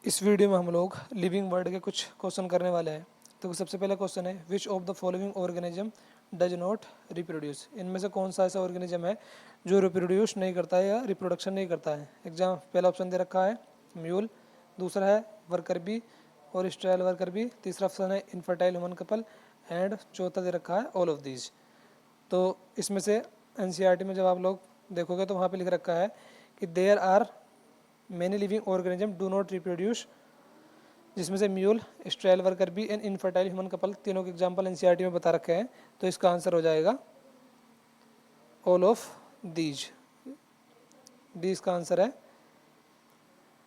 इस वीडियो में हम लोग लिविंग वर्ड के कुछ क्वेश्चन करने वाले हैं। तो सबसे पहला क्वेश्चन है, which of the following organism does not reproduce. इनमें से कौन सा ऐसा ऑर्गेनिज्म है जो रिप्रोड्यूस नहीं करता है या रिप्रोडक्शन नहीं करता है। एग्जाम पहला ऑप्शन दे रखा है म्यूल, दूसरा है वर्कर बी और स्ट्रेल वर्कर बी, तीसरा ऑप्शन है इनफर्टाइल ह्यूमन कपल एंड चौथा दे रखा है ऑल ऑफ दीज। तो इसमें से एनसीईआरटी में जब आप लोग देखोगे तो वहाँ पे लिख रखा है कि there are many living organism do not reproduce, जिसमें से mule, sterile worker bee and infertile human couple तीनों के एग्जाम्पल एनसीईआरटी में बता रखे हैं। तो इसका आंसर हो जाएगा ऑल ऑफ दीज। डी इसका आंसर है।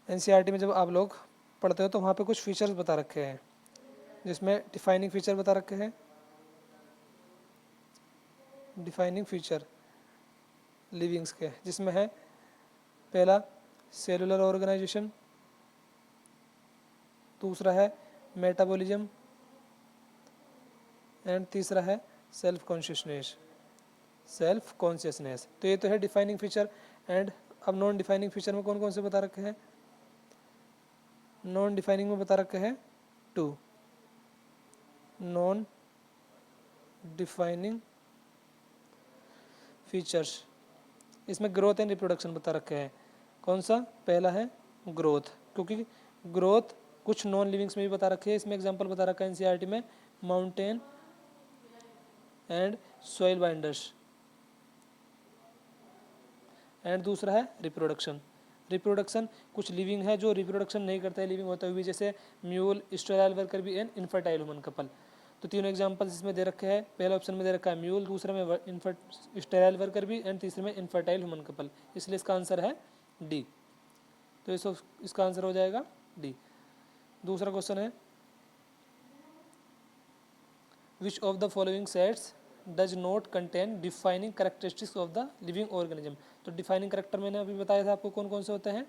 एनसीईआरटी में जब आप लोग पढ़ते हो तो वहाँ पे कुछ फीचर्स बता रखे हैं, जिसमें डिफाइनिंग फीचर बता रखे हैं। डिफाइनिंग फीचर लिविंग्स के, जिसमें है पहला सेलुलर ऑर्गेनाइजेशन, दूसरा है मेटाबॉलिज्म एंड तीसरा है सेल्फ कॉन्शियसनेस। सेल्फ कॉन्शियसनेस, तो ये तो है डिफाइनिंग फीचर। एंड अब नॉन डिफाइनिंग फीचर में कौन कौन से बता रखे हैं। नॉन डिफाइनिंग में बता रखे हैं टू नॉन डिफाइनिंग फीचर्स। इसमें ग्रोथ एंड रिप्रोडक्शन बता रखे हैं। कौन सा, पहला है ग्रोथ, क्योंकि ग्रोथ कुछ नॉन लिविंग्स में भी बता रखे हैं। इसमें एग्जांपल बता रखा है एनसीईआरटी में mountain and soil binders. And दूसरा है रिप्रोडक्शन। रिप्रोडक्शन कुछ लिविंग है जो रिप्रोडक्शन नहीं करता है लिविंग होते हुए, जैसे mule, sterile worker bee and infertile human couple. तो तीनों एग्जांपल्स इसमें दे रखे हैं। पहले ऑप्शन में दे रखा है म्यूल, दूसरे में स्टेराइल वर्कर बी एंड तीसरे में इनफर्टाइल ह्यूमन कपल, इसलिए इसका आंसर है डी। तो इसका आंसर हो जाएगा डी। दूसरा क्वेश्चन है, which of the following sets does not contain defining characteristics of the living organism. तो डिफाइनिंग करेक्टर मैंने अभी बताया था आपको कौन कौन से होते हैं।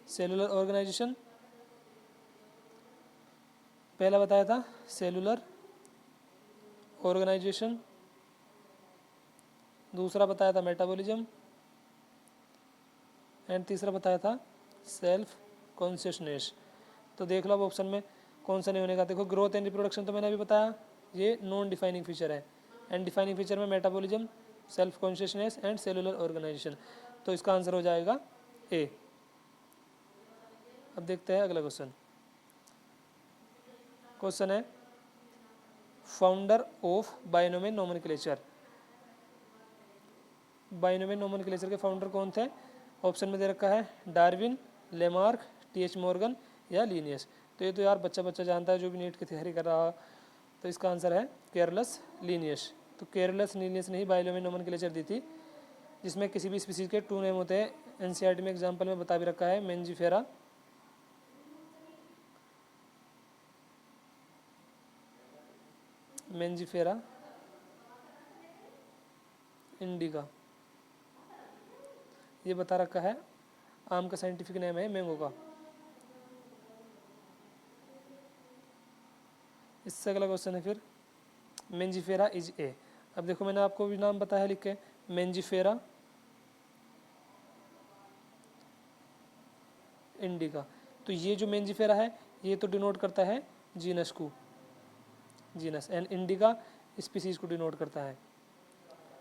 सेलुलर ऑर्गेनाइजेशन पहला बताया था, सेलुलर ऑर्गेनाइजेशन, दूसरा बताया था मेटाबॉलिज्म एंड तीसरा बताया था सेल्फ कॉन्शियसनेस। तो देख लो अब ऑप्शन में कौन सा नहीं होने का। देखो ग्रोथ एंड रिप्रोडक्शन तो मैंने अभी बताया, ये नॉन डिफाइनिंग फीचर है। एंड डिफाइनिंग फीचर में metabolism, self consciousness and cellular organisation. तो इसका आंसर हो जाएगा ए। अब देखते हैं अगला क्वेश्चन। क्वेश्चन है, founder of binomial nomenclature. Binomial nomenclature के फाउंडर कौन थे। ऑप्शन में दे रखा है डार्विन, लेमार्क, टीएच मॉर्गन या लीनियस। तो ये तो यार बच्चा बच्चा जानता है जो भी नीट की तैयारी कर रहा है। तो इसका आंसर है केयरलेस लीनियस। तो केयरलेस लीनियस ने ही बाइनोमियल नोमेनक्लेचर दी थी, जिसमें किसी भी स्पीसीज के टू नेम होते हैं। एनसीईआरटी में एग्जाम्पल में बता भी रखा है, मेंजिफेरा, मेंजिफेरा इंडिका, ये बता रखा है। आम का साइंटिफिक नेम है मैंगो का। इससे अगला क्वेश्चन है फिर, मेंजिफेरा इज ए। अब देखो मैंने आपको भी नाम बताया लिख के, मेंजिफेरा इंडिका। तो ये जो मेंजिफेरा है ये तो डिनोट करता है जीनस को, जीनस, एंड इंडिका स्पीसीज को डिनोट करता है।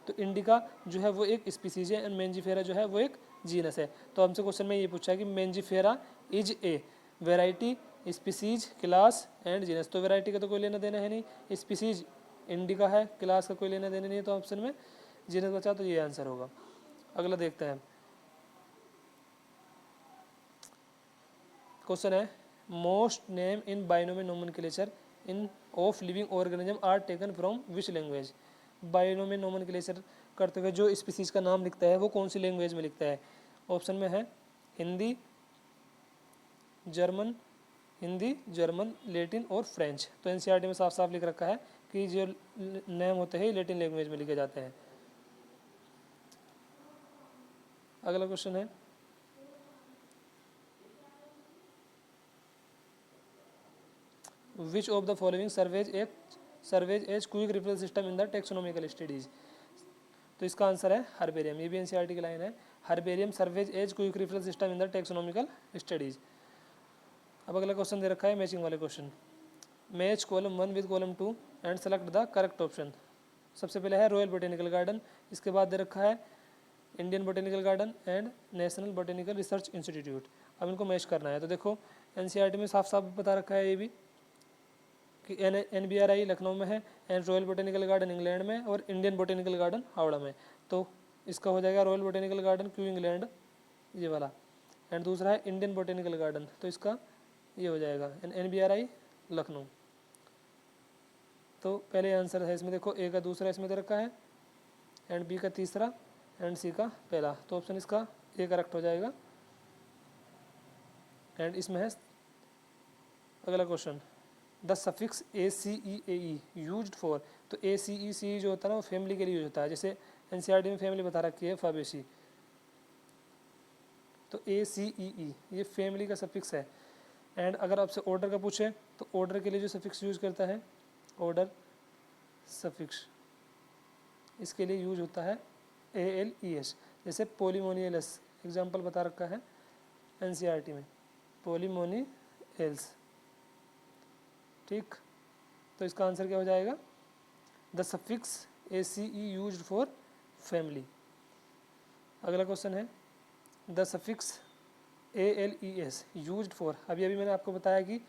तो इंडिका जो है वो एक स्पीसीज है एंड मेंजिफेरा जो है वो एक जीनस है। तो हमसे क्वेश्चन में ये पूछा है कि mangifera is a variety, species, class and genus. तो वेराइटी का तो कोई लेना देना है नहीं, स्पीसीज इंडिका है, क्लास का कोई लेना देना नहीं है, तो ऑप्शन में जीनस बचा, तो ये आंसर होगा। अगला देखते हैं। क्वेश्चन है, most name in binomial nomenclature in of living organism are taken from which language. Binomial nomenclature करते हुए जो स्पीसीज का नाम लिखता है वो कौन सी लैंग्वेज में लिखता है। ऑप्शन में है Hindi, German, Hindi, German, Latin और फ्रेंच। तो एनसीईआरटी में साफ साफ लिख रखा है कि जो नेम होते हैं लेटिन लैंग्वेज में लिखे जाते हैं। अगला क्वेश्चन है, which of the following serves as quick referral system in the taxonomical studies. तो इसका आंसर है हर्बेरियम। ये भी एनसीईआरटी की लाइन है। Herbarium serves as quick referral system in the taxonomical studies. अब अगला क्वेश्चन दे रखा है मैचिंग वाले question, match column 1 with column 2 and select the correct option. सबसे पहले है रॉयल बोटेनिकल गार्डन, इसके बाद दे रखा है Indian botanical garden and national botanical research institute. अब इनको मैच करना है। तो देखो एनसीईआरटी में साफ साफ बता रखा है ये भी कि NBRI लखनऊ में है and royal botanical garden England में और इंडियन बोटेनिकल गार्डन हावड़ा में। तो इसका हो जाएगा royal botanical garden Q England ये वाला, एंड दूसरा है इंडियन बोटेनिकल गार्डन, तो इसका ये हो जाएगा NBRI लखनऊ। तो पहले आंसर है इसमें देखो, ए का दूसरा इसमें दे रखा है एंड बी का तीसरा एंड सी का पहला, तो ऑप्शन इसका ए करेक्ट हो जाएगा। एंड इसमें है अगला question, the suffix ACEAE used for. तो ACECE जो होता है ना वो फैमिली के लिए यूज होता है, जैसे एनसीईआरटी में फैमिली बता रखी है फाबेसी, तो ACEE ये फैमिली का सफिक्स है। एंड अगर आपसे ऑर्डर का पूछे तो ऑर्डर के लिए जो सफिक्स यूज करता है ऑर्डर सफिक्स, इसके लिए यूज होता है ALES, जैसे पोलीमोनियलस एग्जाम्पल बता रखा है एनसीईआरटी में, पोलीमोनियल्स। ठीक, तो इसका आंसर क्या हो जाएगा, the suffix ACE used for family. अगला क्वेश्चन है the suffix ALES used for. अभी मैंने आपको बताया कि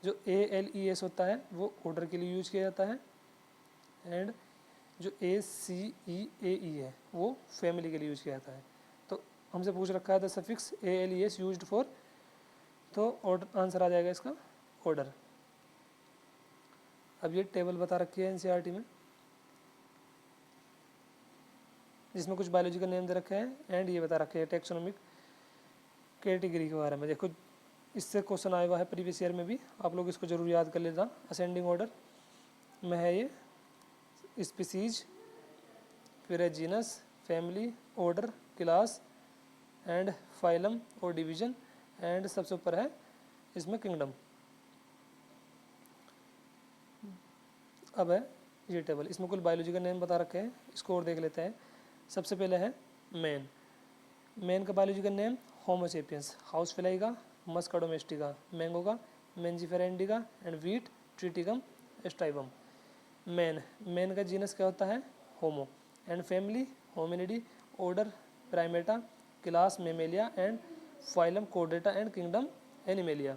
जो ALES होता है वो ऑर्डर के लिए यूज किया जाता है एंड जो ACEAE है वो फैमिली के लिए यूज किया जाता है। तो हमसे पूछ रखा है the suffix ALES used for, तो ऑर्डर आंसर आ जाएगा इसका ऑर्डर। अब ये टेबल बता रखी है एनसीईआरटी में जिसमें कुछ बायोलॉजिकल नेम दे रखे हैं एंड ये बता रखे हैं टेक्सोनोमिक कैटेगरी के बारे में। देखो इससे क्वेश्चन आया हुआ है प्रीवियस ईयर में भी, आप लोग इसको जरूर याद कर लेना। असेंडिंग ऑर्डर में है ये स्पीसीज, फिर है genus, family, order, class and phylum और डिवीजन, एंड सबसे ऊपर है इसमें किंगडम। अब है ये टेबल, इसमें कुल बायोलॉजिकल नेम बता रखे हैं, इसको और देख लेते हैं। सबसे पहले है मैन का biological name homo sapiens, house fly का मस्का डोमेस्टिका, मैंगो का mangifera indica and wheat triticum aestivum. Man का जीनस क्या होता है homo, and family hominidae, order primata, class mammalia and phylum chordata and kingdom animalia.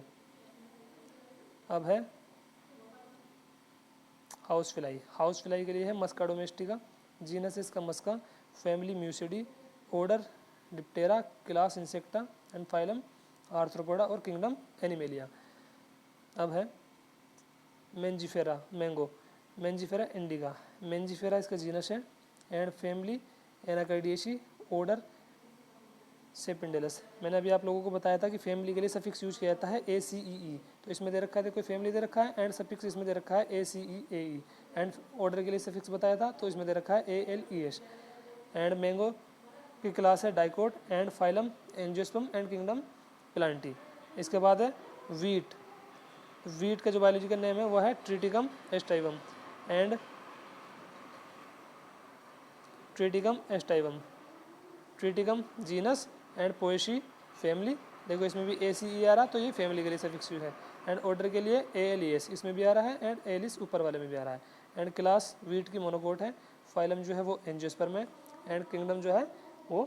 अब है house fly के लिए है मस्का डोमेस्टिका, जीनस इसका musca, family muscidae, order diptera, class insecta and phylum arthropoda और किंगडम एनिमेलिया। अब है मेंजिफेरा मेंजिफेरा इंडिका, मेंजिफेरा इसका जीनस है and family anacardiaceae, order sapindales. मैंने अभी आप लोगों को बताया था कि फैमिली के लिए सफिक्स यूज किया जाता है ACEE, तो इसमें दे रखा है कोई फैमिली दे रखा है एंड सफिक्स इसमें दे रखा है ACEAE, एंड ऑर्डर के लिए सफिक्स बताया था तो इसमें दे रखा है ALES। एंड मैंगो की क्लास है dicot and phylum angiosperm and kingdom Plantae. इसके बाद है वीट का जो बायोलॉजिकल नेम है वो है triticum aestivum and triticum genus and poaceae family. देखो इसमें भी ACE आ रहा, तो ये फैमिली के लिए सफिक्स यूज है। एंड ऑर्डर के लिए ALES इसमें भी आ रहा है एंड एलिस ऊपर वाले में भी आ रहा है। एंड क्लास वीट की मोनोकोट है, फाइलम जो है वो एंजियोस्पर्म है एंड किंगडम जो है वो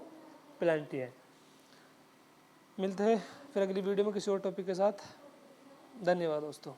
प्लांटी है। मिलते हैं फिर अगली वीडियो में किसी और टॉपिक के साथ। धन्यवाद दोस्तों।